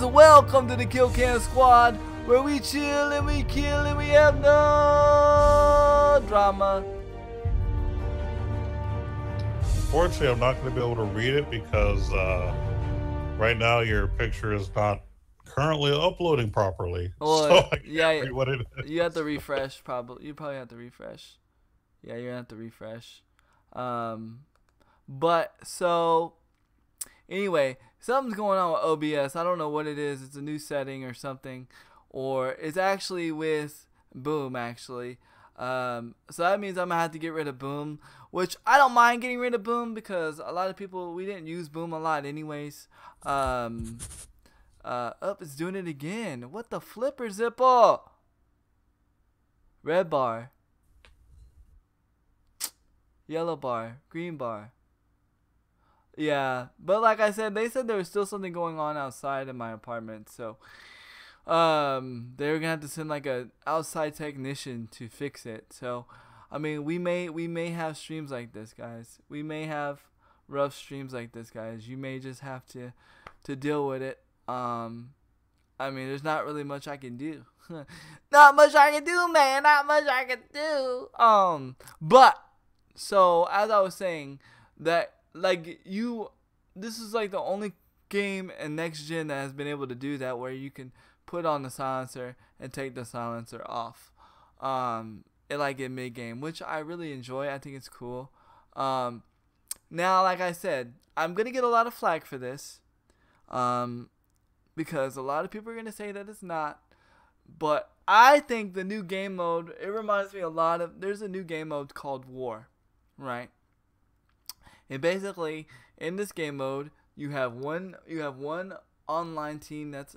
welcome to the Kill Cam Squad, where we chill and we kill and we have no drama. Unfortunately, I'm not going to be able to read it because right now your picture is not currently uploading properly, so Well, I can't yeah, read what it you have to is. refresh. You probably have to refresh. Yeah, you're gonna have to refresh. Um, but so anyway, something's going on with OBS. I don't know what it is. It's a new setting or something, or it's actually with Boom actually. So that means I'm gonna have to get rid of Boom, which I don't mind getting rid of Boom because a lot of people, we didn't use Boom a lot anyways. It's doing it again. What the flipper zipper? Red bar, yellow bar, green bar. Yeah, but like I said, they said there was still something going on outside in my apartment, so they were gonna have to send like a outside technician to fix it. So, I mean, we may have streams like this, guys. We may have rough streams like this, guys. You may just have to deal with it. I mean, there's not really much I can do. Not much I can do, man. Not much I can do. But so as I was saying, that like this is like the only game in next gen that has been able to do that, where you can put on the silencer and take the silencer off. In mid game, which I really enjoy. I think it's cool. Now, like I said, I'm gonna get a lot of flack for this. Because a lot of people are gonna say that it's not. But I think the new game mode, it reminds me a lot of, there's a new game mode called War, right? And basically, in this game mode, you have one online team that's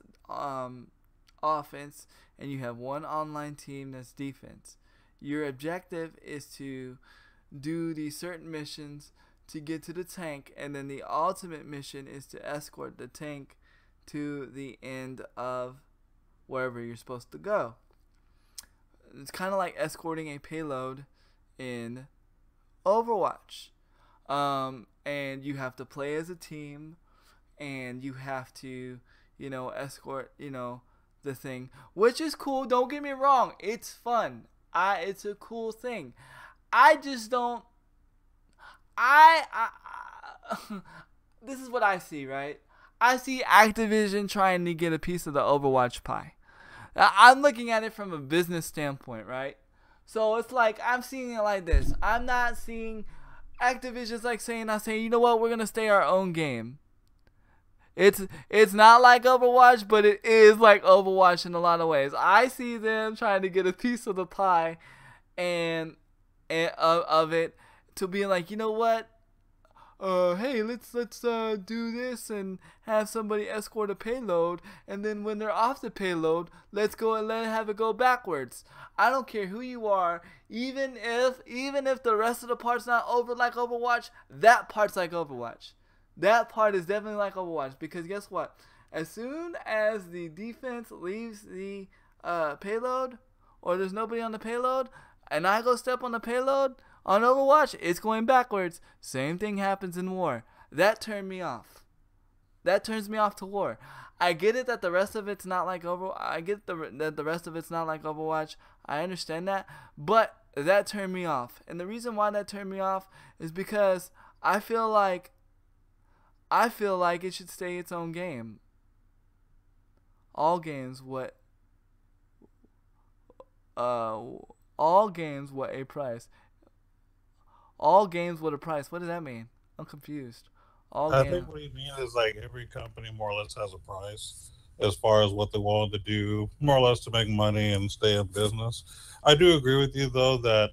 offense, and you have one online team that's defense. Your objective is to do these certain missions to get to the tank, and then the ultimate mission is to escort the tank to the end of wherever you're supposed to go. It's kind of like escorting a payload in Overwatch. And you have to play as a team, and you have to, escort, the thing, which is cool. Don't get me wrong. It's fun. It's a cool thing. I just don't, this is what I see, right? I see Activision trying to get a piece of the Overwatch pie. I'm looking at it from a business standpoint, right? So it's like, I'm seeing it like this. I'm not seeing Activision's like saying, you know what, we're gonna stay our own game. It's not like Overwatch, but it is like Overwatch in a lot of ways. I see them trying to get a piece of the pie and of it, to be like, you know what? Hey, let's do this and have somebody escort a payload, and then when they're off the payload, let's go and have it go backwards. I don't care who you are, even if the rest of the part's not over like Overwatch, that part's like Overwatch. That part is definitely like Overwatch, because guess what? As soon as the defense leaves the payload, or there's nobody on the payload, and I go step on the payload, on Overwatch, it's going backwards. Same thing happens in War. That turned me off. That turns me off to War. I get it that the rest of it's not like Overwatch. I get that the rest of it's not like Overwatch. I understand that, but that turned me off. And the reason why that turned me off is because I feel like it should stay its own game. All games what a price. All games with a price. What does that mean? I'm confused. All I games. think what you mean is like every company more or less has a price as far as what they want to do, more or less to make money and stay in business. I do agree with you though that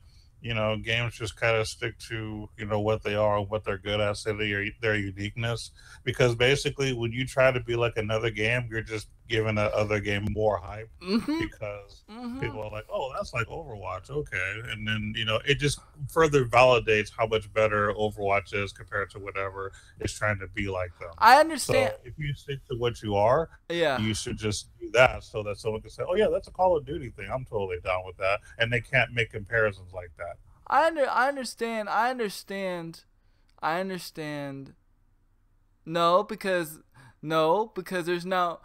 games just kind of stick to what they are and what they're good at, so their uniqueness. Because basically, when you try to be like another game, you're just giving that other game more hype, Mhm. because Mhm. people are like, "Oh, that's like Overwatch, okay," and then it just further validates how much better Overwatch is compared to whatever is trying to be like them. I understand. So if you stick to what you are, Yeah. you should just do that, so that someone can say, "Oh yeah, that's a Call of Duty thing. I'm totally down with that," and they can't make comparisons like that. I understand. I understand. No, because No, because there's no,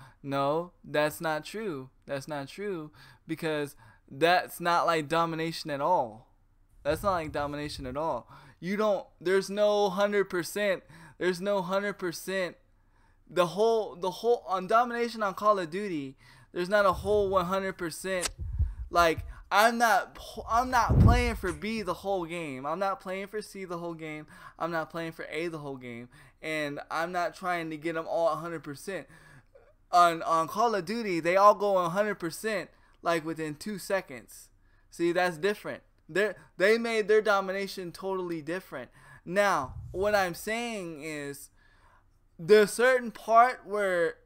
that's not true. That's not true because that's not like domination at all. That's not like domination at all. You don't there's no 100%. There's no 100%. The whole on domination on Call of Duty, there's not a whole 100%. Like I'm not playing for B the whole game. I'm not playing for C the whole game. I'm not playing for A the whole game. And I'm not trying to get them all 100%. On Call of Duty, they all go 100% like within 2 seconds. See, that's different. They made their domination totally different. Now, what I'm saying is there's a certain part where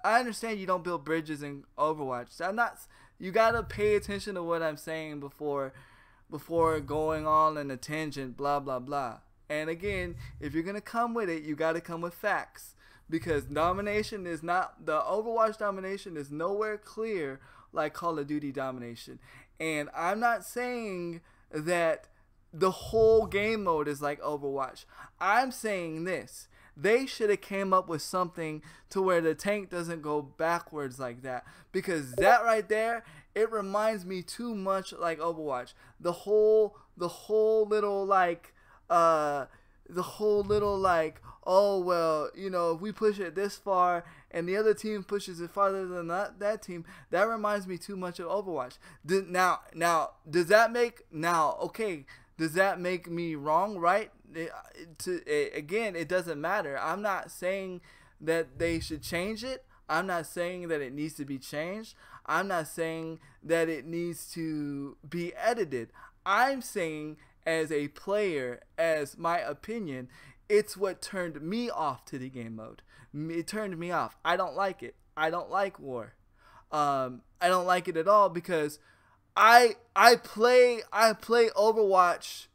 I understand you don't build bridges in Overwatch. You gotta pay attention to what I'm saying before going on in a tangent, blah blah blah. And again, if you're gonna come with it, you gotta come with facts. Because domination is not the Overwatch domination is nowhere clear like Call of Duty domination. And I'm not saying that the whole game mode is like Overwatch. I'm saying this. They should have came up with something to where the tank doesn't go backwards like that. Because that right there, it reminds me too much like Overwatch. The whole little like, oh well, you know, if we push it this far and the other team pushes it farther than that team, that reminds me too much of Overwatch. Does that make me wrong, right? Again, it doesn't matter. I'm not saying that they should change it. I'm not saying that it needs to be changed. I'm not saying that it needs to be edited. I'm saying as a player, as my opinion, it's what turned me off to the game mode. It turned me off. I don't like it. I don't like war. I don't like it at all because I play Overwatch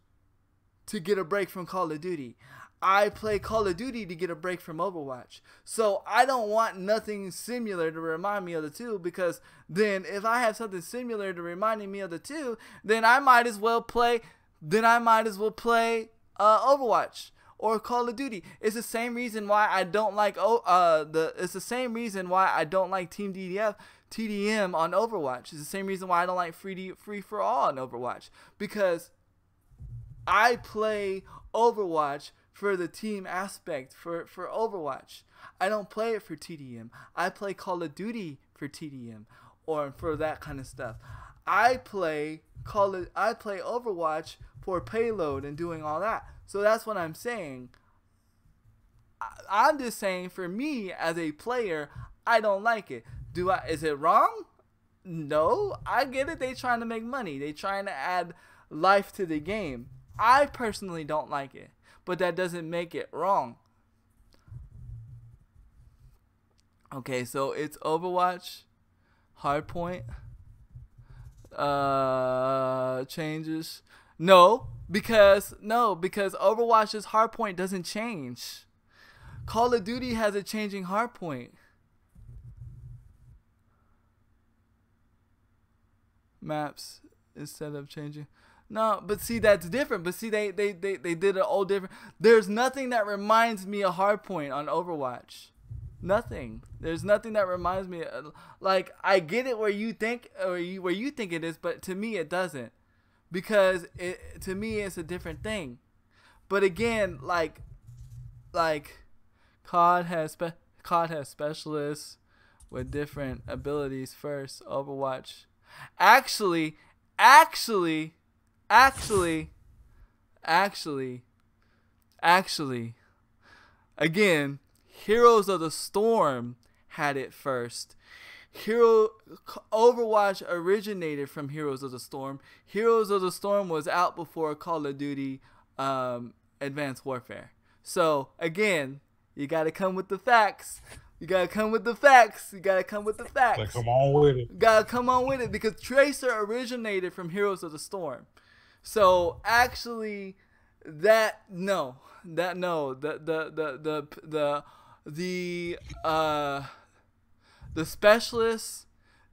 to get a break from Call of Duty. I play Call of Duty to get a break from Overwatch. So I don't want nothing similar to remind me of the two, because then if I have something similar to reminding me of the two, then I might as well play Overwatch or Call of Duty. It's the same reason why I don't like it's the same reason why I don't like Team TDM on Overwatch. It's the same reason why I don't like free for all on Overwatch, because I play Overwatch for the team aspect for Overwatch. I don't play it for TDM. I play Call of Duty for TDM or for that kind of stuff. I play Overwatch for payload and doing all that. So that's what I'm saying. I'm just saying, for me as a player, I don't like it. Is it wrong? No, I get it. They trying to make money. They trying to add life to the game. I personally don't like it, but that doesn't make it wrong. Okay, so it's Overwatch, Hardpoint, changes. No, because Overwatch's Hardpoint doesn't change. Call of Duty has a changing Hardpoint. Maps instead of changing. No, but see, that's different. But see, they did it all different. There's nothing that reminds me of Hardpoint on Overwatch. Nothing. There's nothing that reminds me of, like, I get it where you think it is, but to me it doesn't, because to me it's a different thing. But again, like COD has specialists with different abilities first. Overwatch, actually, again, Heroes of the Storm had it first. Overwatch originated from Heroes of the Storm. Heroes of the Storm was out before Call of Duty Advanced Warfare. So again, you gotta come with the facts. Gotta come with the facts. Like, come on with it. Gotta come on with it, because Tracer originated from Heroes of the Storm. So actually, the specialists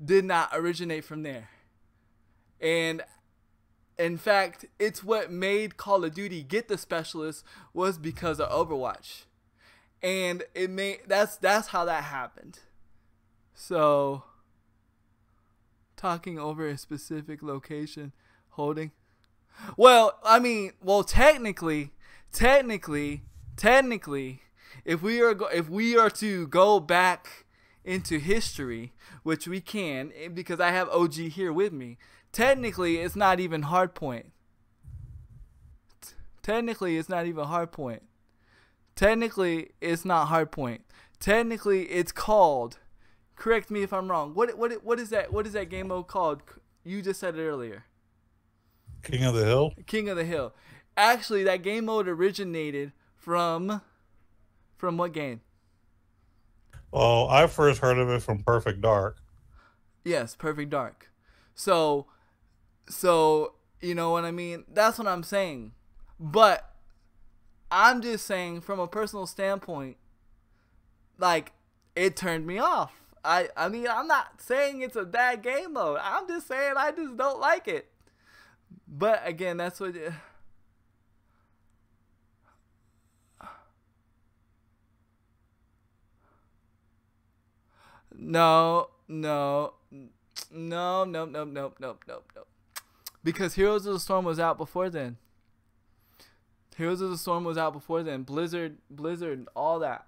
did not originate from there. And in fact, it's what made Call of Duty get the specialists was because of Overwatch. And that's how that happened. So talking over a specific location, holding. Well, I mean, technically, if we are to go back into history, which we can, because I have OG here with me, technically it's not even Hardpoint. Technically, it's not even Hardpoint. Technically, it's not Hardpoint. Technically, it's called. Correct me if I'm wrong. What is that? What is that game mode called? You just said it earlier. King of the Hill. King of the Hill. Actually, that game mode originated from what game? Well, I first heard of it from Perfect Dark. Yes, Perfect Dark. So you know what I mean? That's what I'm saying. But I'm just saying from a personal standpoint, like, it turned me off. I mean, I'm not saying it's a bad game mode. I'm just saying I just don't like it. But again, that's what... No. Because Heroes of the Storm was out before then. Blizzard, all that.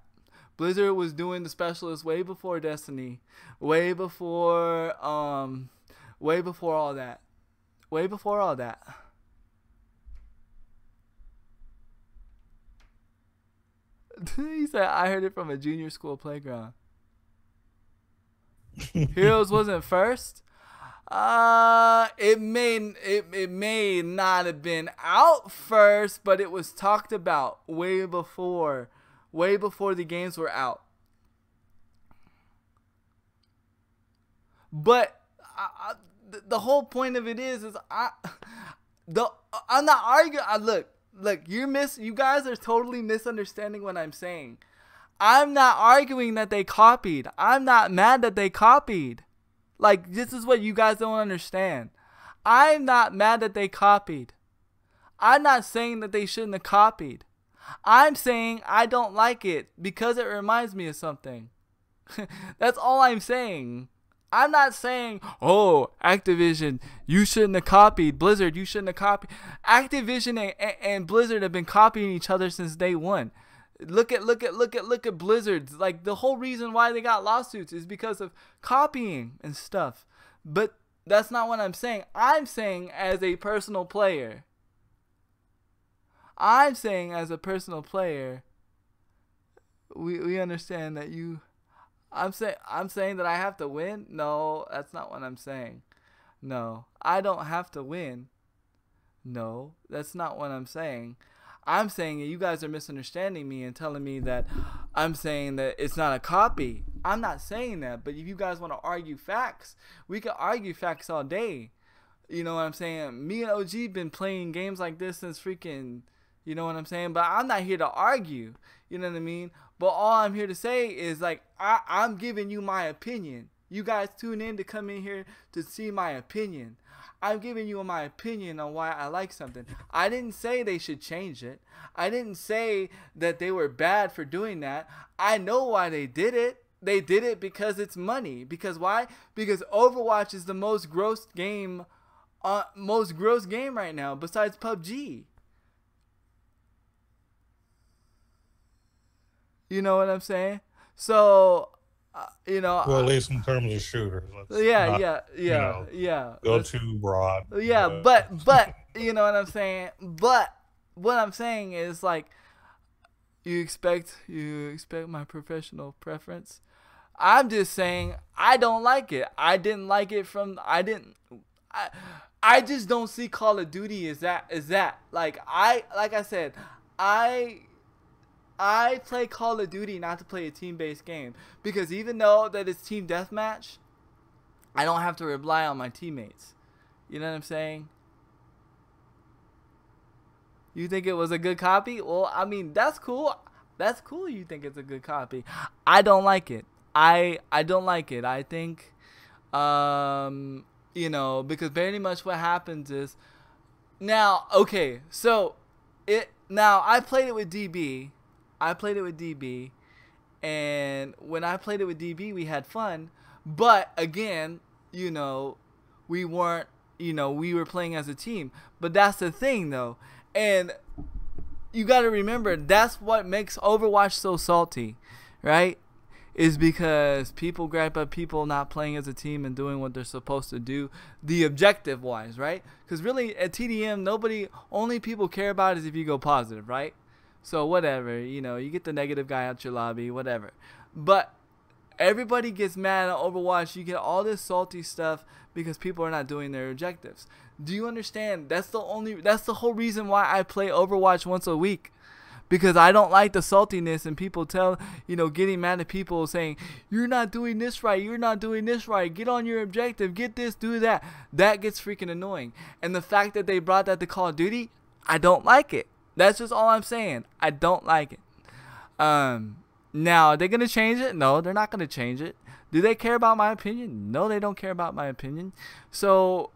Blizzard was doing the specialists way before Destiny, way before all that. He said, I heard it from a junior school playground. Heroes wasn't first. It may not have been out first, but it was talked about way before the games were out. But the whole point of it is I'm not arguing. Look, you guys are totally misunderstanding what I'm saying. I'm not arguing that they copied. I'm not mad that they copied. Like, this is what you guys don't understand. I'm not mad that they copied. I'm not saying that they shouldn't have copied. I'm saying I don't like it because it reminds me of something. That's all I'm saying. I'm not saying, oh, Activision, you shouldn't have copied. Blizzard, you shouldn't have copied. Activision and Blizzard have been copying each other since day one. Look at Blizzard's. Like, the whole reason why they got lawsuits is because of copying and stuff. But that's not what I'm saying. I'm saying as a personal player. We understand that you. I'm saying that I have to win. No, that's not what I'm saying. No, I don't have to win. No, that's not what I'm saying. I'm saying that you guys are misunderstanding me and telling me that I'm saying that it's not a copy. I'm not saying that. But if you guys want to argue facts, we can argue facts all day. You know what I'm saying? Me and OG been playing games like this since freaking, you know what I'm saying? But I'm not here to argue. You know what I mean? But all I'm here to say is, like, I'm giving you my opinion. You guys tune in to come in here to see my opinion. I'm giving you my opinion on why I like something. I didn't say they should change it. I didn't say that they were bad for doing that. I know why they did it. They did it because it's money. Because why? Because Overwatch is the most gross game right now besides PUBG. You know what I'm saying? So, you know. Well, at least in terms of shooters. Yeah. Go too broad. Yeah, but you know what I'm saying? But what I'm saying is, like, you expect my professional preference. I'm just saying I don't like it. I didn't like it I just don't see Call of Duty as that. Like I said, I play Call of Duty not to play a team-based game, because even though that it's team deathmatch, I don't have to rely on my teammates. You know what I'm saying? You think it was a good copy? Well, I mean, that's cool. That's cool you think it's a good copy. I don't like it. I don't like it. I think, you know, because very much what happens is, now, okay, so, I played it with DB. And when I played it with DB, we had fun. But again, you know, we weren't, you know, we were playing as a team. But that's the thing, though. And you got to remember, that's what makes Overwatch so salty, right? Is because people gripe at people not playing as a team and doing what they're supposed to do, the objective wise, right? Because really at TDM, only people care about is if you go positive, right? So whatever, you know, you get the negative guy out your lobby, whatever. But everybody gets mad at Overwatch. You get all this salty stuff because people are not doing their objectives. Do you understand? That's the whole reason why I play Overwatch once a week. Because I don't like the saltiness and people getting mad at people saying, you're not doing this right, you're not doing this right, get on your objective, get this, do that. That gets freaking annoying. And the fact that they brought that to Call of Duty, I don't like it. That's just all I'm saying. I don't like it. Now, are they going to change it? No, they're not going to change it. Do they care about my opinion? No, they don't care about my opinion. So,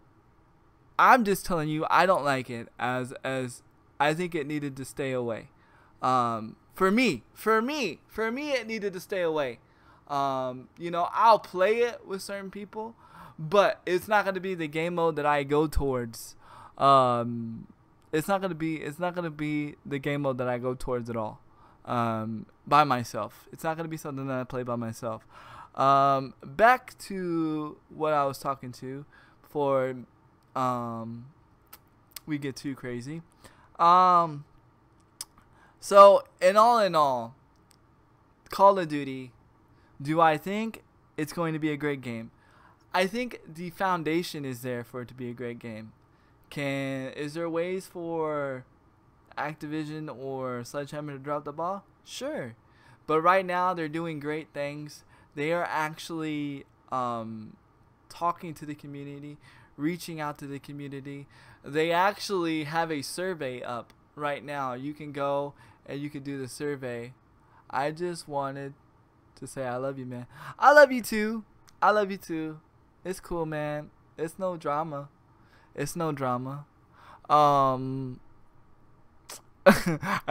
I'm just telling you, I don't like it as I think it needed to stay away. For me, it needed to stay away. You know, I'll play it with certain people, but it's not going to be the game mode that I go towards. It's not going to be the game mode that I go towards at all. By myself. It's not going to be something that I play by myself. Back to what I was talking to before, we get too crazy. So, in all, Call of Duty, do I think it's going to be a great game? I think the foundation is there for it to be a great game. Is there ways for Activision or Sledgehammer to drop the ball? Sure. But right now, they're doing great things. They are actually talking to the community, reaching out to the community. They actually have a survey up right now. You can go and you can do the survey. I just wanted to say I love you, man. I love you too. I love you too. It's cool, man. It's no drama. It's no drama. I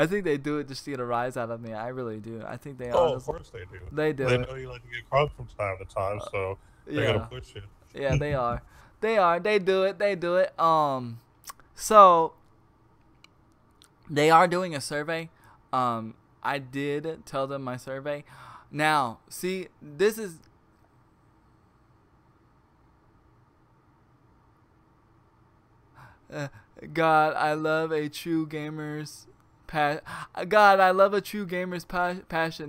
think they do it just to get a rise out of me. I really do. I think they. Oh, of course they do. They do. They know you like to get caught from time to time, so they gotta push it. Yeah, they are. They are. They do it. They do it. So they are doing a survey. I did tell them my survey. Now, see, this is. God, I love a true gamer's passion.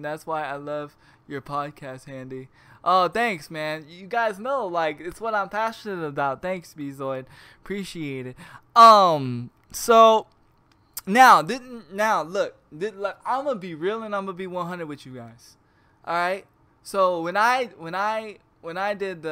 That's why I love your podcast, Handy. Oh, thanks, man. You guys know, like, it's what I'm passionate about. Thanks, Bezoid. Appreciate it. So now look, I'm gonna be real and I'm gonna be 100 with you guys. All right. So when I did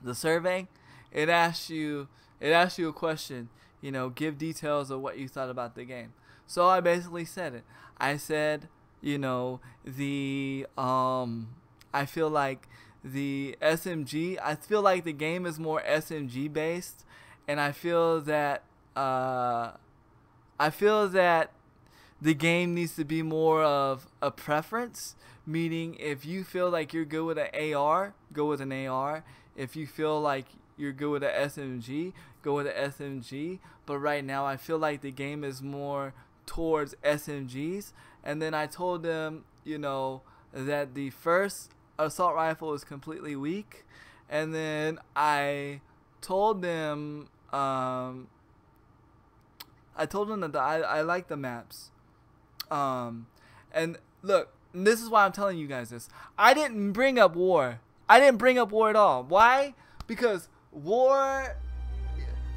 the survey, it asked you a question, you know, give details of what you thought about the game. So I basically said it. I said, you know, I feel like the SMG, I feel like the game is more SMG based, and I feel that the game needs to be more of a preference, meaning if you feel like you're good with an AR, go with an AR. If you feel like you're good with an SMG, go with an SMG. But right now, I feel like the game is more towards SMGs. And then I told them, you know, that the first assault rifle is completely weak. And then I told them, that I like the maps. And look, this is why I'm telling you guys this. I didn't bring up war. I didn't bring up war at all. Why? Because war,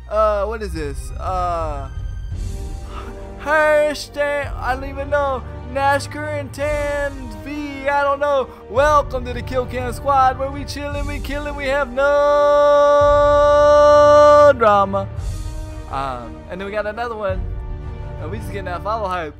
what is this? Hashtag, I don't even know. Nash Current 10 V, I don't know. Welcome to the Kill Cam Squad, where we chillin', we killin', we have no drama. And then we got another one. And we just getting that follow hype.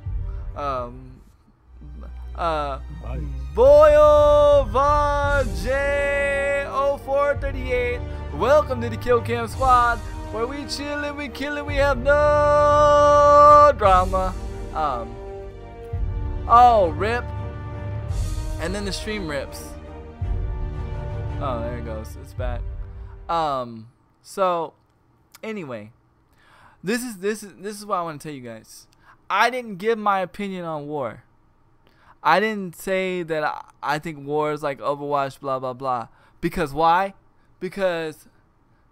Boyova J0438. Welcome to the Kill Cam Squad, where we chillin', we killin', we have no drama. Oh, rip. And then the stream rips. Oh, there it goes. It's back. So anyway, this is what I want to tell you guys. I didn't give my opinion on war. I didn't say that I think war is like Overwatch, blah blah blah. Because why? Because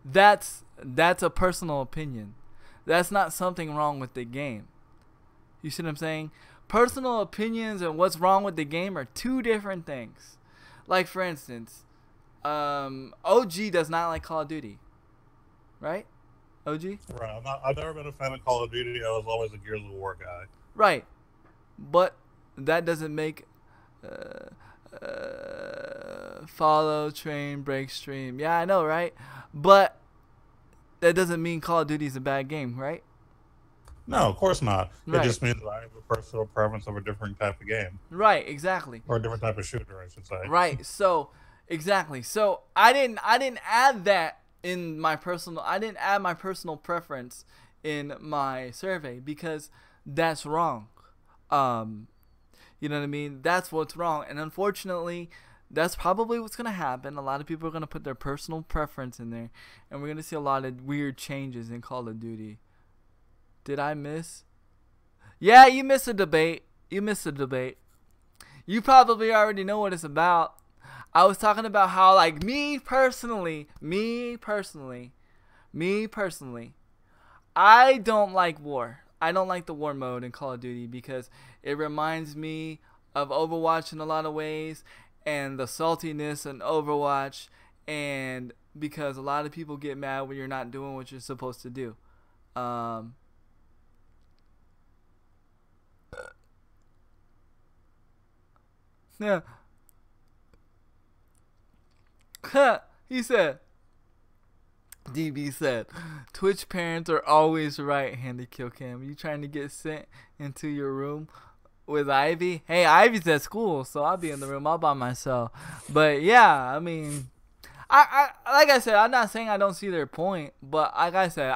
that's a personal opinion. That's not something wrong with the game. You see what I'm saying? Personal opinions and what's wrong with the game are two different things. Like for instance, OG does not like Call of Duty, right? OG? Right. I've never been a fan of Call of Duty. I was always a Gears of War guy. Right. But that doesn't make follow, train, break, stream. Yeah, I know, right? But that doesn't mean Call of Duty is a bad game, right? No, of course not. Right. It just means that I have a personal preference of a different type of game. Right, exactly. Or a different type of shooter, I should say. Right. So, exactly. So, I didn't add that in my personal I didn't add my personal preference in my survey because that's wrong. You know what I mean? That's what's wrong. And unfortunately, that's probably what's going to happen. A lot of people are going to put their personal preference in there, and we're going to see a lot of weird changes in Call of Duty. Did I miss? Yeah, you missed a debate. You missed a debate. You probably already know what it's about. I was talking about how, like, me personally, I don't like war. I don't like the war mode in Call of Duty because it reminds me of Overwatch in a lot of ways, and the saltiness in Overwatch, and because a lot of people get mad when you're not doing what you're supposed to do. Yeah. He said, DB said, Twitch parents are always right, Handy Kill Cam. You trying to get sent into your room with Ivy? Hey, Ivy's at school, so I'll be in the room all by myself. But yeah, I mean, I like I said, I'm not saying I don't see their point, but like I said,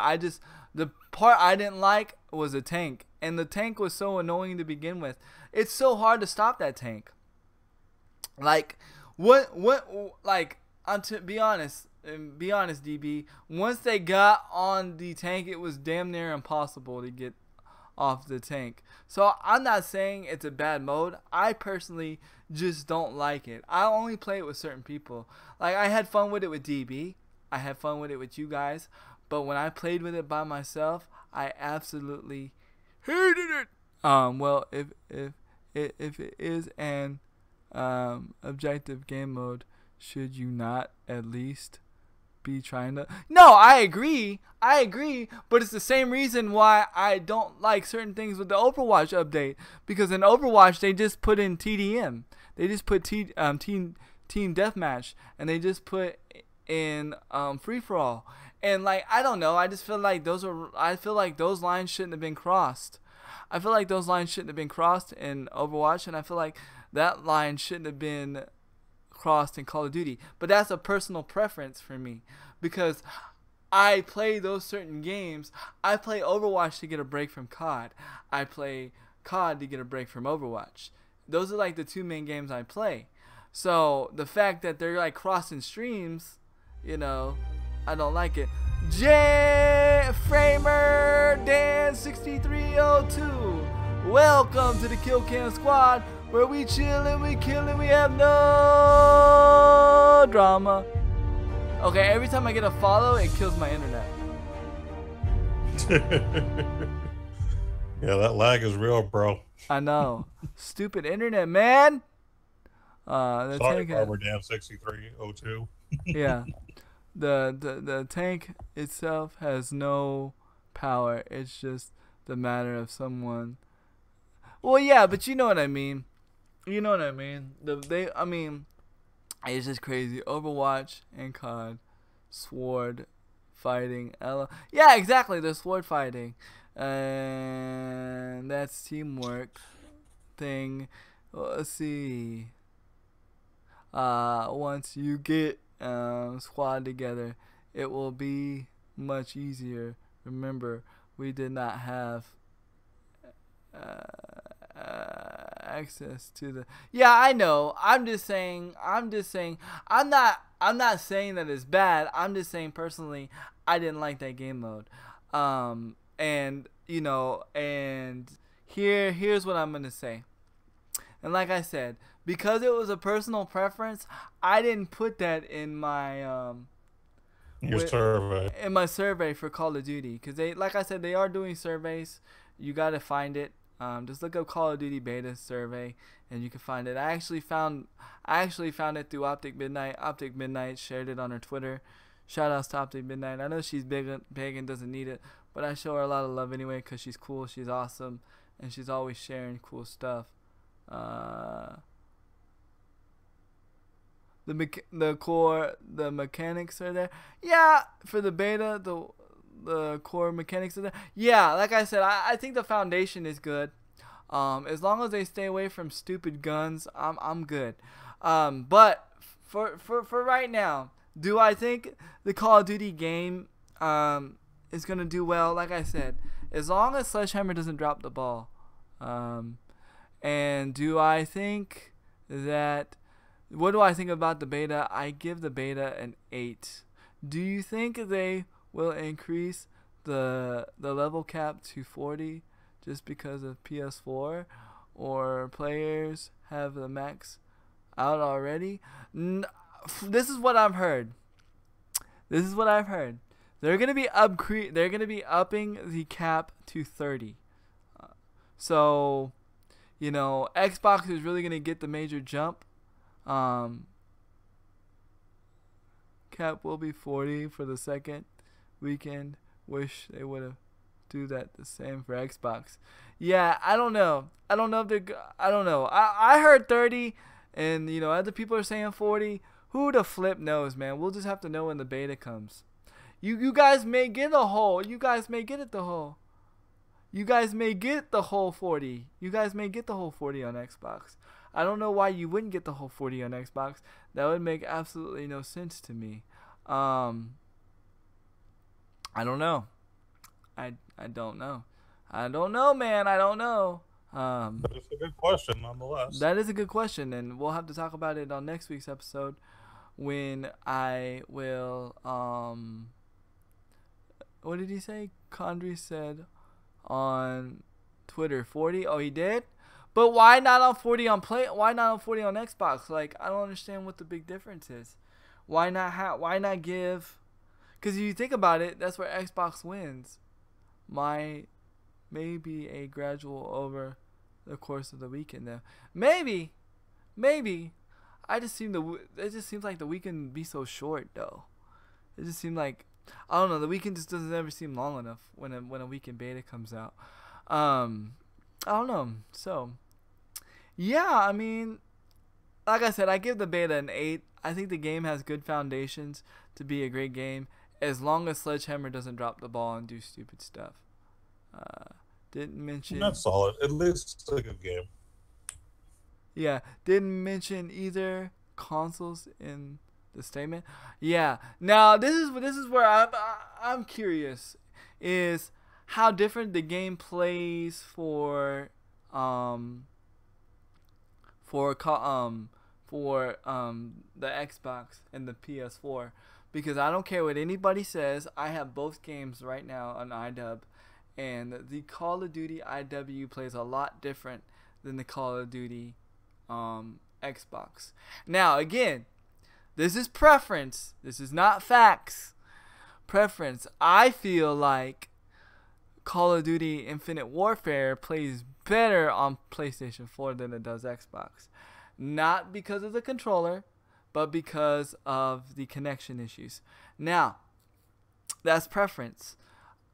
the part I didn't like was the tank, and the tank was so annoying to begin with. It's so hard to stop that tank. Like, to be honest, DB, once they got on the tank, it was damn near impossible to get off the tank. So I'm not saying it's a bad mode. I personally just don't like it. I only play it with certain people. Like, I had fun with it with DB. I had fun with it with you guys. But when I played with it by myself, I absolutely hated it. Well, if it is an objective game mode, should you not at least be trying to... No, I agree, but it's the same reason why I don't like certain things with the Overwatch update, because in Overwatch they just put in TDM, they just put team deathmatch, and they just put in free for all, and like, I don't know, I just feel like those lines shouldn't have been crossed. I feel like those lines shouldn't have been crossed in Overwatch, and I feel like that line shouldn't have been crossed in Call of Duty. But that's a personal preference for me, because I play those certain games. I play Overwatch to get a break from COD. I play COD to get a break from Overwatch. Those are like the two main games I play. So the fact that they're like crossing streams, you know, I don't like it. J Framer Dan 6302. Welcome to the Kill Cam Squad, where we chillin', we killin', we have no drama. Okay, every time I get a follow, it kills my internet. Yeah, that lag is real, bro. I know. Stupid internet, man. Sorry, Farmer Dan 6302. Yeah. The tank itself has no power. It's just the matter of someone. Well, yeah, but you know what I mean. You know what I mean. It's just crazy. Overwatch and COD, sword fighting. Yeah, exactly. The sword fighting, and that's teamwork thing. Let's see. Once you get squad together, it will be much easier. Remember, we did not have access to the. Yeah, I know. I'm just saying. I'm not saying that it's bad. I'm just saying personally, I didn't like that game mode. And here's what I'm gonna say. And like I said, because it was a personal preference, I didn't put that in my survey. In my survey for Call of Duty, because like I said, they are doing surveys. You gotta find it. Just look up Call of Duty beta survey, and you can find it. I actually found it through Optic Midnight. Optic Midnight shared it on her Twitter. Shout outs to Optic Midnight. I know she's big and doesn't need it, but I show her a lot of love anyway because she's cool, she's awesome, and she's always sharing cool stuff. The mechanics are there. Yeah, for the beta, the core mechanics are there. Yeah, like I said, I think the foundation is good. As long as they stay away from stupid guns, I'm good. But for right now, do I think the Call of Duty game is gonna do well? Like I said, as long as Sledgehammer doesn't drop the ball. And do I think that? What do I think about the beta? I give the beta an 8. Do you think they will increase the level cap to 40 just because of PS4, or players have the max out already? This is what I've heard. They're gonna be upping the cap to 30. So, Xbox is really gonna get the major jump. Cap will be 40 for the second weekend. Wish they would have do that the same for Xbox. Yeah, I don't know. I don't know. I heard 30, and other people are saying 40. Who the flip knows, man? We'll just have to know when the beta comes. You guys may get the whole. You guys may get the whole 40. You guys may get the whole 40 on Xbox. I don't know why you wouldn't get the whole 40 on Xbox. That would make absolutely no sense to me. I don't know. I don't know. I don't know, man. I don't know. But it's a good question, nonetheless. That is a good question, and we'll have to talk about it on next week's episode when I will. What did he say? Condry said on Twitter 40. Oh, he did. But why not on 40 on Why not on 40 on Xbox? Like, I don't understand what the big difference is. Why not give? Because if you think about it, that's where Xbox wins. Maybe a gradual over the course of the weekend though. Maybe. It just seems like the weekend would be so short though. It just seemed like, I don't know, the weekend just doesn't ever seem long enough when a weekend beta comes out. I don't know. So, yeah, I mean, like I said, I give the beta an 8. I think the game has good foundations to be a great game, as long as Sledgehammer doesn't drop the ball and do stupid stuff. Didn't mention. That's solid. At least it's a good game. Yeah, didn't mention either consoles in the statement. Yeah. Now this is where I'm curious, is how different the game plays for the Xbox and the PS4, because I don't care what anybody says, I have both games right now on iDub, and the Call of Duty IW plays a lot different than the Call of Duty Xbox. Now again, this is preference. This is not facts. Preference. I feel like Call of Duty Infinite Warfare plays better on PlayStation 4 than it does Xbox. Not because of the controller, but because of the connection issues. Now, that's preference.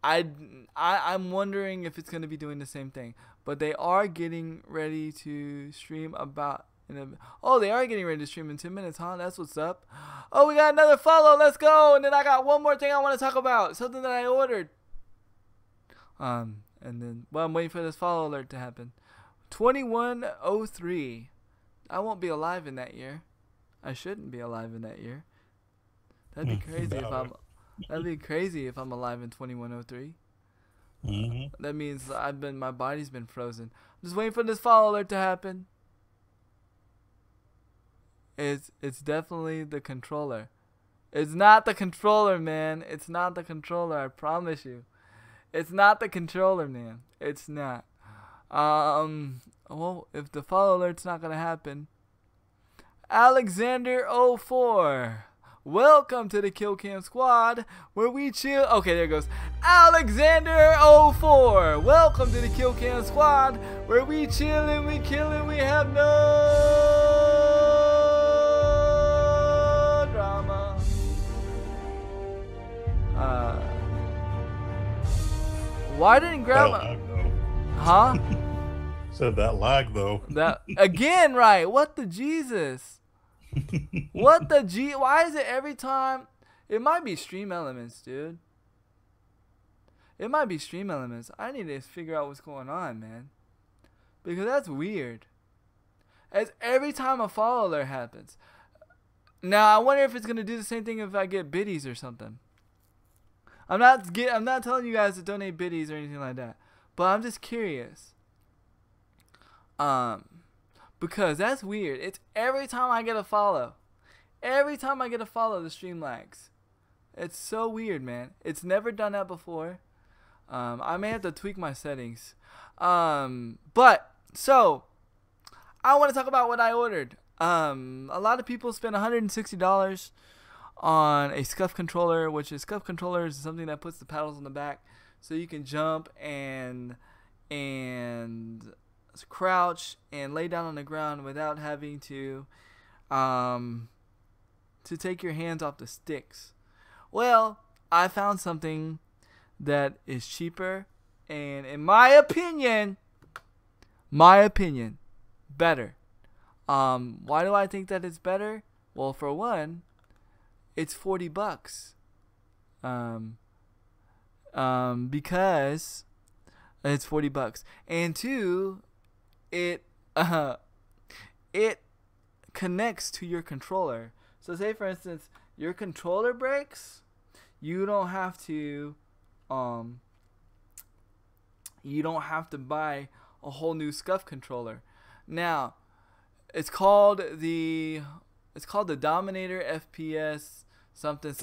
I'm wondering if it's going to be doing the same thing. But they are getting ready to stream they are getting ready to stream in 10 minutes, huh? That's what's up. Oh, we got another follow. Let's go. And then I got one more thing I want to talk about. Something that I ordered. And then, I'm waiting for this follow alert to happen. 2103. I won't be alive in that year. I shouldn't be alive in that year. That'd be crazy if I'm alive in 2103. Mm-hmm. That means my body's been frozen. I'm just waiting for this follow alert to happen. It's definitely the controller. It's not the controller, man. It's not the controller. I promise you. It's not the controller, man. It's not. Well, if the follow alert's not gonna happen, Alexander04. Welcome to the Kill Cam Squad, where we chill. Okay, there it goes. Alexander04. Welcome to the Kill Cam Squad, where we chillin', we killin', we have no drama. Why didn't Grandma? Huh? Said that lag though. That again, right? What the Jesus? What the G? Why is it every time? It might be Stream Elements, dude. It might be Stream Elements. I need to figure out what's going on, man. Because that's weird. As every time a follow alert happens. Now I wonder if it's gonna do the same thing if I get biddies or something. I'm not telling you guys to donate biddies or anything like that, but I'm just curious. Because that's weird. It's every time I get a follow. Every time I get a follow, the stream lags. It's so weird, man. It's never done that before. I may have to tweak my settings. But so I want to talk about what I ordered. A lot of people spend $160 on a SCUF controller, which is SCUF controller is something that puts the paddles on the back, so you can jump and crouch and lay down on the ground without having to take your hands off the sticks. Well, I found something that is cheaper and, in my opinion, better. Why do I think that it's better? Well, for one, it's $40. Because it's $40, and two, it connects to your controller. So say for instance your controller breaks, you don't have to buy a whole new SCUF controller. Now it's called the Dominator FPS something.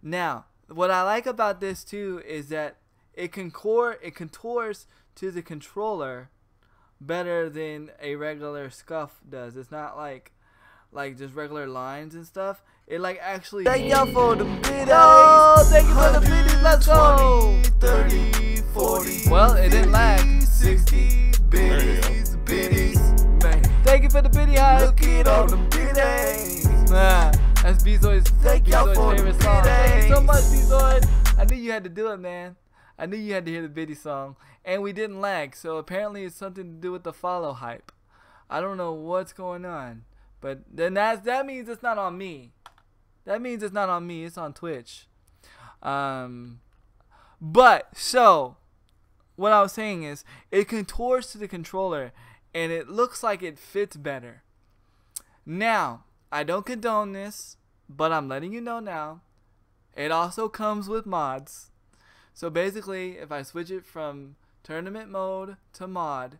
Now what I like about this too is that it contours to the controller better than a regular SCUF does. It's not like just regular lines and stuff. It like actually. Thank y'all for the biddies. Thank you for the biddies. Let's go. 30, 40. Well, it didn't lag. 60 biddies. Man. Thank you for the biddy hype. Look at all the biddies. Nah, that's Bezoid's favorite song. Thank you so much, Bezoid. I knew you had to do it, man. I knew you had to hear the biddy song, and we didn't lag, so apparently it's something to do with the follow hype. I don't know what's going on, but then that means it's not on me. That means it's not on me. It's on Twitch. But so what I was saying is it contours to the controller, and it looks like it fits better. Now I don't condone this, but I'm letting you know now. It also comes with mods. So basically, if I switch it from tournament mode to mod,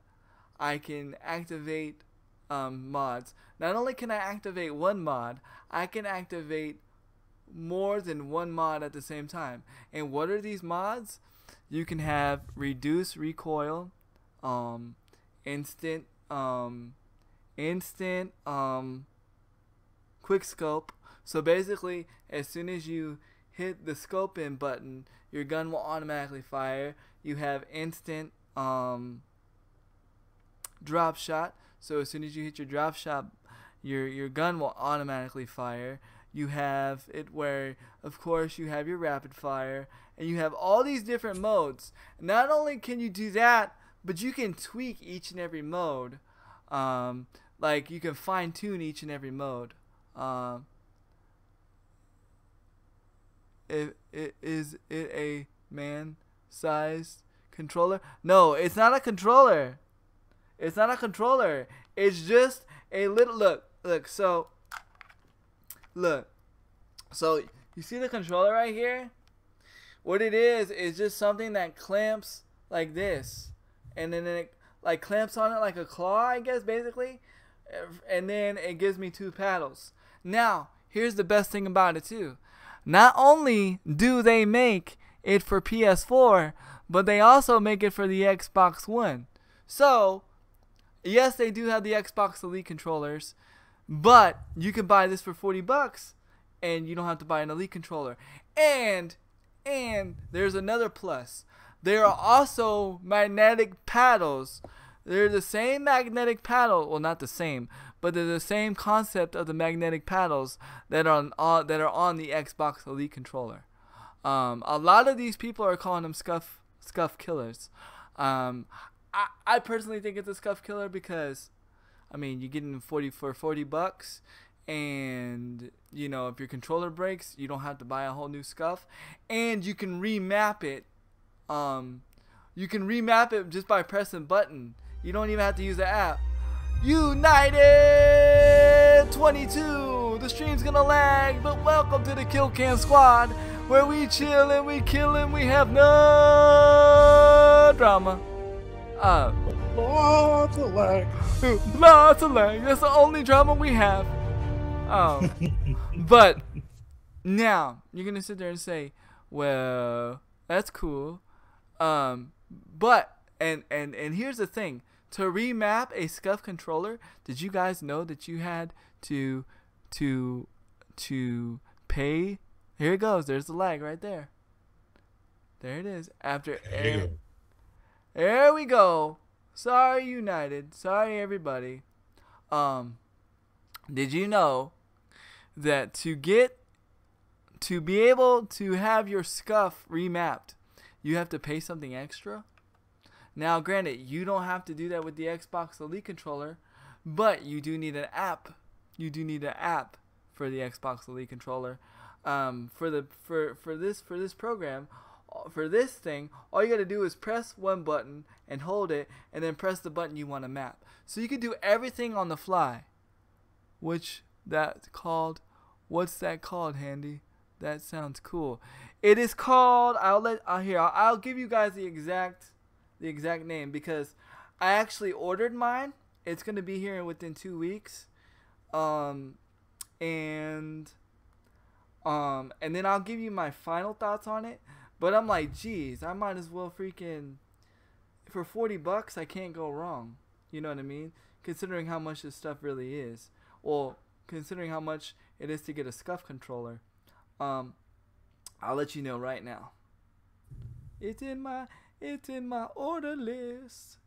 I can activate mods. Not only can I activate one mod, I can activate more than one mod at the same time. And what are these mods? You can have reduce recoil, instant quick scope. So basically, as soon as you hit the scope in button, your gun will automatically fire. You have instant drop shot. So as soon as you hit your drop shot, your gun will automatically fire. You have it where, of course, you have your rapid fire, and you have all these different modes. Not only can you do that, but you can tweak each and every mode. Like you can fine tune each and every mode. Is it a man-sized controller? No, it's not a controller. It's not a controller. It's just a little look. So you see the controller right here? What it is just something that clamps like this, and then it like clamps on it like a claw, I guess, basically. and then it gives me 2 paddles. Now, here's the best thing about it too. Not only do they make it for PS4, but they also make it for the Xbox One. So, yes, they do have the Xbox Elite controllers, but you can buy this for $40 and you don't have to buy an Elite controller. And there's another plus. There are also magnetic paddles. They're the same magnetic paddle, well, not the same, but they're the same concept of the magnetic paddles that are on the Xbox Elite controller. A lot of these people are calling them scuff killers. I personally think it's a scuff killer because, I mean, you're getting $40, and you know, if your controller breaks, you don't have to buy a whole new scuff, and you can remap it. You can remap it just by pressing button. You don't even have to use the app. United 22. The stream's gonna lag, but welcome to the Kill Cam Squad, where we chill and we kill and we have no drama. Lots of lag. Lots of lag. That's the only drama we have. But now you're gonna sit there and say, "Well, that's cool." But here's the thing: to remap a scuff controller, did you guys know that you had to pay? Here it goes. There's the lag right there. There it is. There we go. Sorry, United. Sorry, everybody. Did you know that to be able to have your scuff remapped, you have to pay something extra? Now, granted, you don't have to do that with the Xbox Elite controller, but you do need an app. You do need an app for the Xbox Elite controller. For this program, for this thing, all you gotta do is press one button and hold it, and then press the button you want to map. So you can do everything on the fly. Which that's called? What's that called, Handy? That sounds cool. It is called. I'll give you guys the exact name, because I actually ordered mine. It's gonna be here within 2 weeks. And then I'll give you my final thoughts on it. But I'm like, geez, I might as well freaking, for $40, I can't go wrong. You know what I mean? Considering how much this stuff really is. Well, considering how much it is to get a scuff controller. I'll let you know right now. It's in my order list.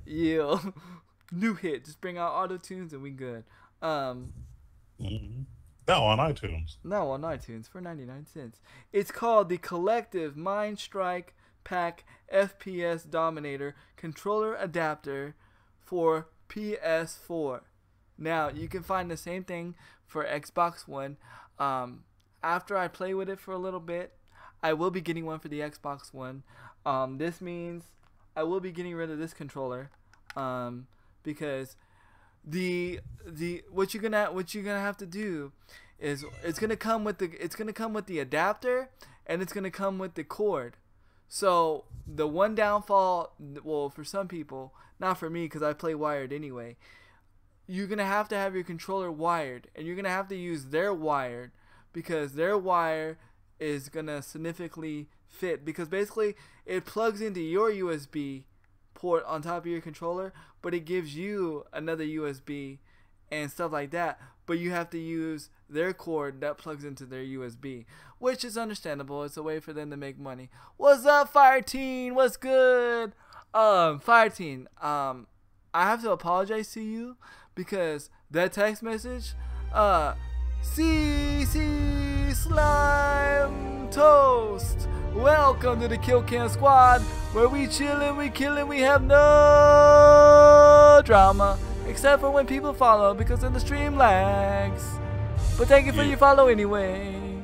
Yeah. New hit. Just bring out auto tunes and we good. Now on iTunes. No, on iTunes for 99 cents. It's called the Collective Mind Strike Pack FPS Dominator Controller Adapter for PS4. Now, you can find the same thing for Xbox One. After I play with it for a little bit, I will be getting one for the Xbox One. This means I will be getting rid of this controller, because what you're gonna have to do is it's gonna come with the adapter, and it's gonna come with the cord. So the one downfall, well, for some people, not for me because I play wired anyway, you're gonna have to have your controller wired, and you're gonna have to use their wire, because their wire is gonna significantly fit, because basically it plugs into your USB port on top of your controller, but it gives you another USB and stuff like that, but you have to use their cord that plugs into their USB, which is understandable. It's a way for them to make money. What's up, Fire Teen? What's good? Fire Teen, I have to apologize to you, because that text message, CC Slime Toast, welcome to the Kill Cam Squad, where we chillin', we killin', we have no drama, except for when people follow, because then the stream lags. But thank you for your follow anyway.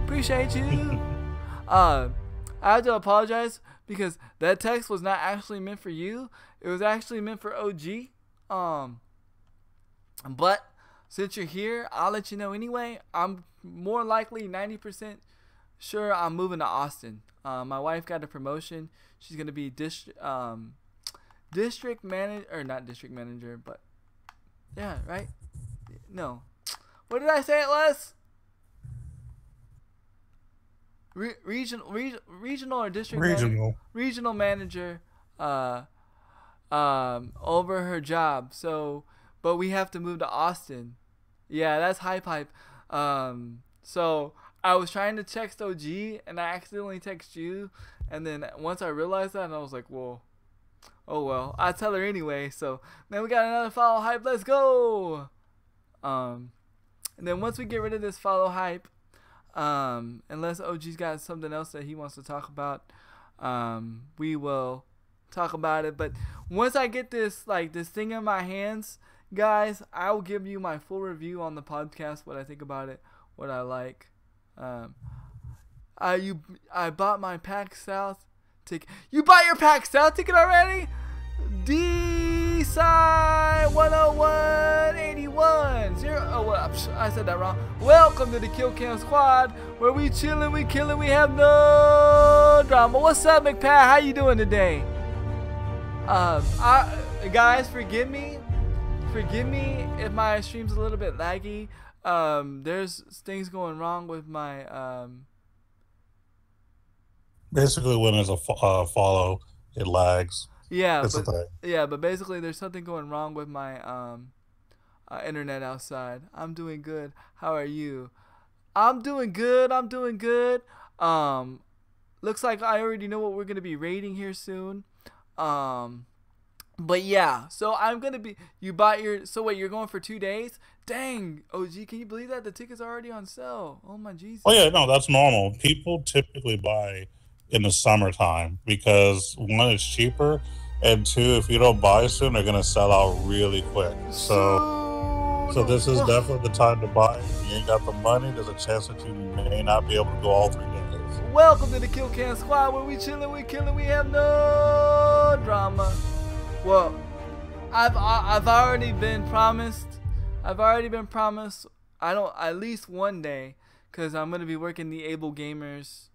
Appreciate you. I have to apologize because that text was not actually meant for you. It was actually meant for OG. But since you're here, I'll let you know anyway. I'm more likely 90% sure I'm moving to Austin. My wife got a promotion. She's gonna be district manager, or not district manager, but yeah, right? No. What did I say it was? Regional or district regional manager over her job. So, but we have to move to Austin. Yeah, that's hype. So I was trying to text OG and I accidentally text you, and then once I realized that, and I was like, well, oh well, I tell her anyway. So then we got another follow hype. Let's go. And then once we get rid of this follow hype, unless OG's got something else that he wants to talk about, we will talk about it. But once I get this thing in my hands, guys, I will give you my full review on the podcast, what I think about it, what I like. I bought my PAX South ticket. You bought your PAX South ticket already? D-Side 10181 I said that wrong. Welcome to the Kill Cam Squad, where we chillin', we killin', we have no drama. What's up, McPat? How you doing today? Guys, forgive me if my stream's a little bit laggy. There's things going wrong with my Basically, when there's a follow, it lags. Yeah, but basically there's something going wrong with my internet outside. I'm doing good. How are you? I'm doing good. Looks like I already know what we're gonna be rating here soon. But yeah, so I'm gonna be. You bought your. So wait, you're going for 2 days? Dang, OG, can you believe that the tickets are already on sale? Oh my Jesus. Oh yeah, no, that's normal. People typically buy in the summertime because one, it's cheaper, and two, if you don't buy soon, they're gonna sell out really quick. So this is definitely the time to buy. If you ain't got the money, there's a chance that you may not be able to go all 3 days. Welcome to the Kill Cam Squad, where we chillin', we killin', we have no drama. Well, I've already been promised. At least one day, because I'm gonna be working the Able Gamers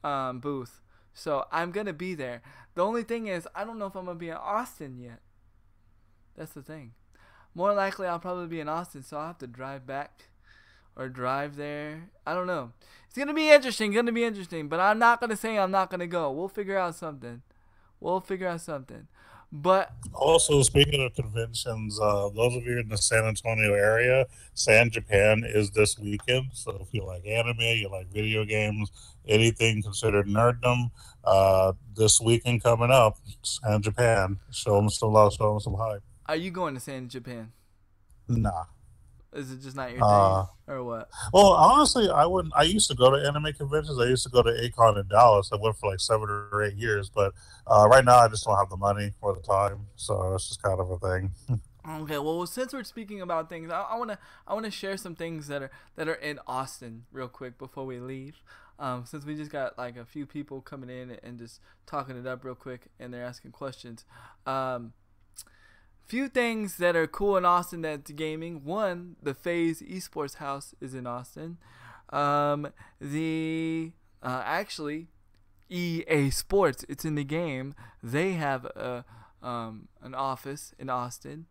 booth, so I'm gonna be there. The only thing is, I don't know if I'm gonna be in Austin yet. That's the thing. More likely, I'll probably be in Austin, so I'll have to drive back or drive there. I don't know. It's gonna be interesting. But I'm not gonna say I'm not gonna go. We'll figure out something. But also, speaking of conventions, those of you in the San Antonio area, San Japan is this weekend. So if you like anime, you like video games, anything considered nerddom, this weekend coming up, San Japan. Show them some love, show them some hype. Are you going to San Japan? Nah. Is it just not your thing, or what? Well, honestly, I used to go to anime conventions. I used to go to A-Kon in Dallas. I went for like 7 or 8 years, but right now I just don't have the money or the time, so it's just kind of a thing. Okay, well, since we're speaking about things, I wanna share some things that are in Austin real quick before we leave. Since we just got like a few people coming in and just talking it up real quick, and they're asking questions. Few things that are cool in Austin that's gaming. One, the FaZe Esports House is in Austin. Actually, EA Sports, it's in the game. They have an office in Austin.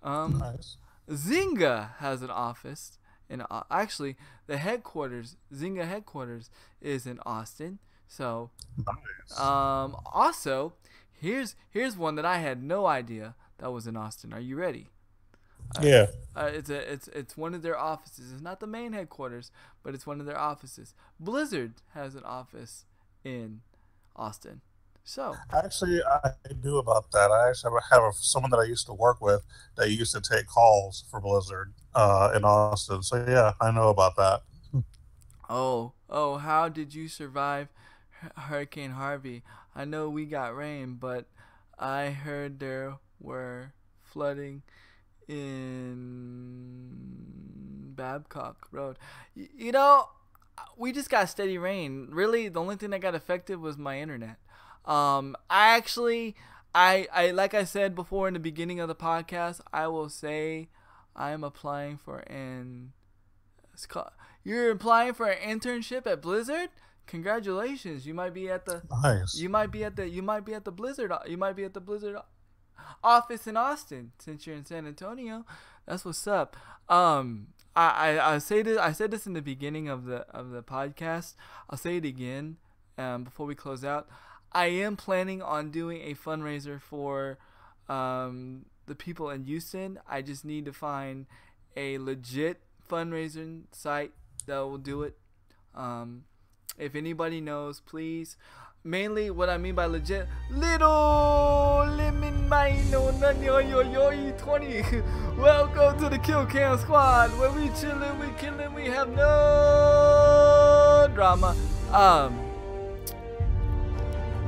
Nice. Zynga has an office actually the headquarters, Zynga headquarters, is in Austin. So, nice. Also, here's one that I had no idea that was in Austin. Are you ready? Yeah. It's one of their offices. It's not the main headquarters, but it's one of their offices. Blizzard has an office in Austin. So actually, I knew about that. I actually have someone that I used to work with that used to take calls for Blizzard in Austin. So yeah, I know about that. Oh, how did you survive Hurricane Harvey? I know we got rain, but I heard there were flooding in Babcock Road. You know, we just got steady rain. Really, the only thing that got affected was my internet. I like I said before in the beginning of the podcast, I will say I am applying for you're applying for an internship at Blizzard? Congratulations. You might be at the nice. You might be at the Blizzard. You might be at the Blizzard office in Austin. Since you're in San Antonio, that's what's up. I said this in the beginning of the podcast. I'll say it again before we close out. I am planning on doing a fundraiser for the people in Houston. I just need to find a legit fundraising site that will do it. If anybody knows, please. Mainly, what I mean by legit, little lemon mino 20. Welcome to the Kill Cam Squad, where we chillin', we killin', we have no drama.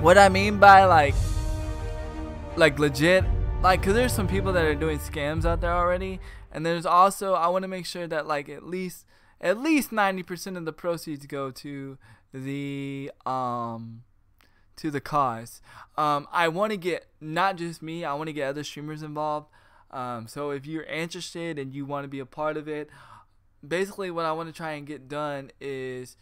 What I mean by like legit, like, cause there's some people that are doing scams out there already, and there's also, I want to make sure that like at least 90% of the proceeds go to the cause. I want to get not just me, I want to get other streamers involved. So if you're interested and you want to be a part of it, basically what I want to try and get done is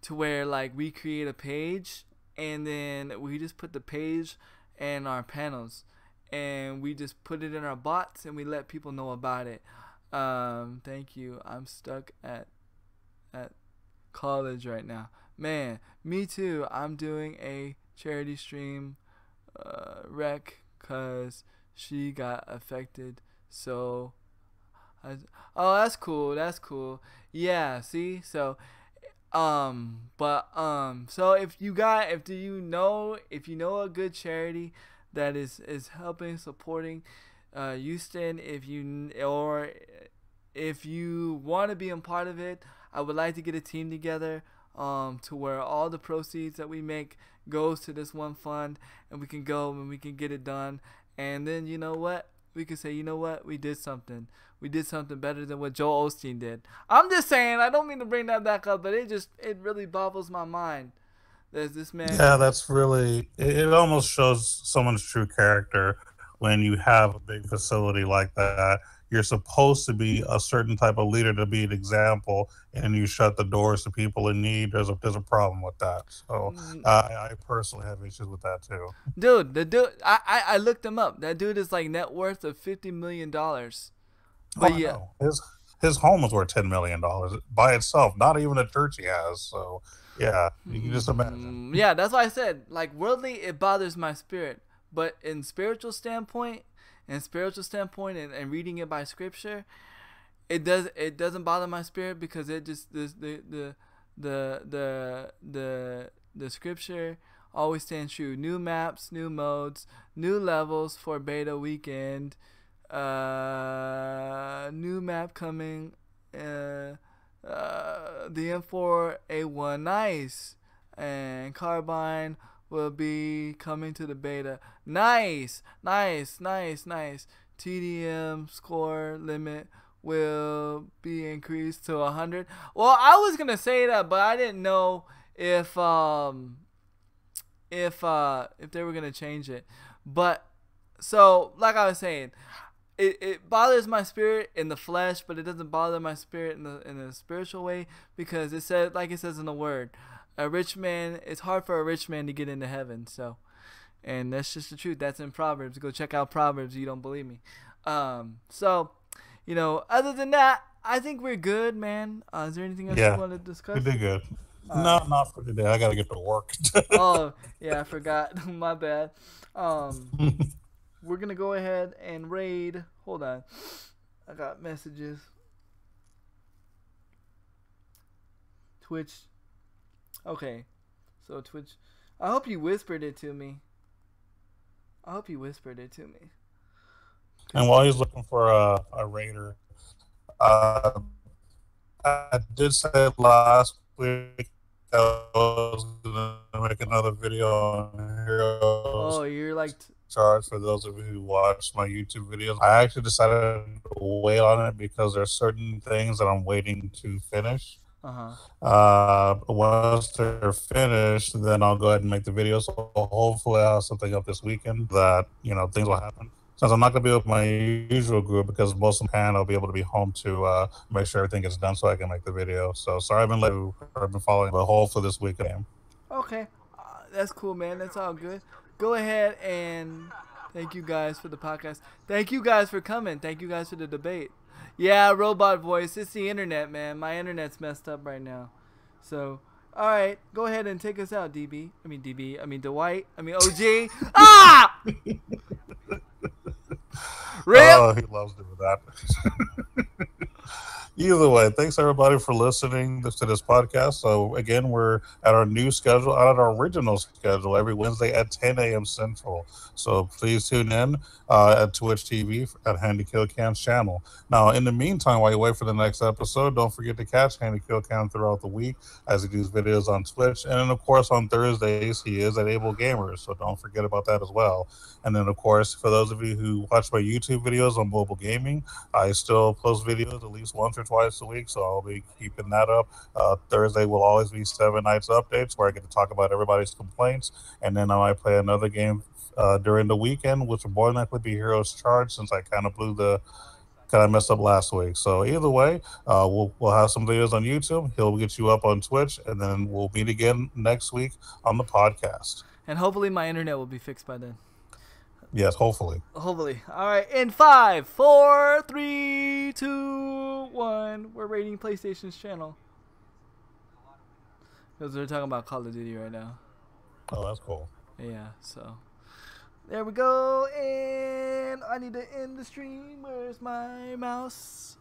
to where like we create a page and then we just put the page and our panels and we just put it in our bots and we let people know about it. Thank you. I'm stuck at college right now. Man, me too. I'm doing a charity stream wreck because she got affected. So oh, that's cool. Yeah, see? So so if you know a good charity that is helping, supporting Houston, if you want to be a part of it, I would like to get a team together to where all the proceeds that we make goes to this one fund, and we can go and we can get it done. And then you know what? We can say, you know what? We did something. We did something better than what Joel Osteen did. I'm just saying, I don't mean to bring that back up, but it really boggles my mind. There's this man. Yeah, that's really, it almost shows someone's true character when you have a big facility like that. You're supposed to be a certain type of leader to be an example, and you shut the doors to people in need. There's a problem with that. So I personally have issues with that too. Dude, I looked him up. That dude is like net worth of $50 million. But yeah, his home is worth $10 million by itself. Not even a church he has. So yeah, you can just imagine. Yeah, that's why I said, like, worldly, it bothers my spirit, but in spiritual standpoint. And reading it by scripture, it doesn't bother my spirit, because it just the scripture always stands true. New maps, new modes, new levels for beta weekend. New map coming. The M4A1, nice, and Carbine will be coming to the beta. Nice. TDM score limit will be increased to 100. Well, I was gonna say that, but I didn't know if they were gonna change it. But so, like I was saying, it bothers my spirit in the flesh, but it doesn't bother my spirit in a spiritual way, because it said, like it says in the word, it's hard for a rich man to get into heaven. So, and that's just the truth. That's in Proverbs. Go check out Proverbs if you don't believe me. So, other than that, I think we're good, man. Is there anything else you want to discuss? We did good. No, not for today. I got to get to work. Oh, yeah, I forgot. My bad. We're going to go ahead and raid. Hold on. I got messages. Twitch. Okay. So Twitch. I hope you whispered it to me. And while he's looking for a raider, I did say last week I was going to make another video on Heroes. Oh, you're like... charge for those of you who watch my YouTube videos. I actually decided to wait on it because there's certain things that I'm waiting to finish. Once they're finished, then I'll go ahead and make the video. So hopefully I'll have something up this weekend that, things will happen. Since I'm not going to be with my usual group, because most of the time I'll be able to be home to make sure everything gets done so I can make the video. So sorry I've been late. I've been following, but hopefully this weekend. Okay. That's cool, man. That's all good. Go ahead and Thank you guys for the podcast. Thank you guys for coming. Thank you guys for the debate. Yeah, robot voice. It's the internet, man. My internet's messed up right now. So, all right, go ahead and take us out, DB. I mean DB. I mean Dwight. I mean OG. Ah! Rip. Oh, he loves doing that. Either way, thanks everybody for listening to this podcast. So again, we're at our new schedule, out of our original schedule, every Wednesday at 10 a.m. Central. So please tune in at Twitch TV at Handy Kill Cam's channel. Now, in the meantime, while you wait for the next episode, don't forget to catch Handy Kill Cam throughout the week as he does videos on Twitch. And then, of course, on Thursdays, he is at Able Gamers. So don't forget about that as well. And then, of course, for those of you who watch my YouTube videos on mobile gaming, I still post videos at least once or twice a week, so I'll be keeping that up. Thursday will always be 7 Nights updates where I get to talk about everybody's complaints, and then I might play another game during the weekend, which will more than likely be Heroes Charge, since I kind of messed up last week. So either way, we'll have some videos on YouTube. He'll get you up on Twitch, and then we'll meet again next week on the podcast. And hopefully my internet will be fixed by then. Yes, hopefully. Hopefully. All right. In 5, 4, 3, 2, 1. We're rating PlayStation's channel. Because they're talking about Call of Duty right now. Oh, that's cool. Yeah, so. There we go. And I need to end the stream. Where's my mouse?